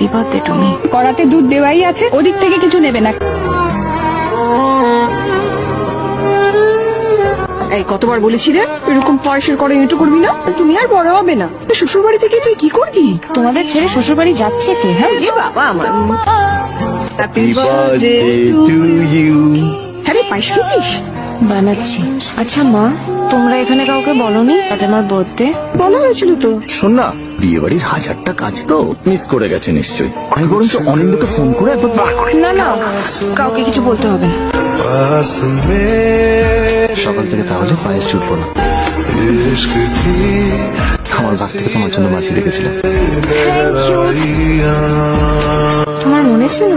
Happy birthday to me. কড়াতে দুধ দেওয়াই আছে, ওদিক থেকে কিছু নেবে না। এই কতবার বলেছি রে এরকম পয়সার করে এটু করবি না, তুমি আর বড় হবে না। শ্বশুর বাড়ি থেকে তুই কি করবি? তোমাদের ছেড়ে শ্বশুর বাড়ি যাচ্ছে কে? হ্যাঁ, এ বাবা আমার হ্যাপি বার্থডে টু ইউ। হ্যাঁ রে, পায়েস খেয়েছিস? বানাচ্ছি। আচ্ছা মা, তোমরা এখানে কাউকে বলনি আজ আমার বার্থডে? বলা হয়েছিল তো। শোন না, বিয়ে বাড়ির হাজারটা কাজ তো মিস করে গেছে নিশ্চয়ই। আমি বরঞ্চ অনিন্দকে ফোন করে একবার বার করি। না না, কাউকে কিছু বলতে হবে না। সকাল থেকে তাহলে পায়েস ছুটবো না। আমার বাড়ি থেকে তোমার জন্য মাছি রেখেছিলাম। Thank you. তোমার মনে ছিল?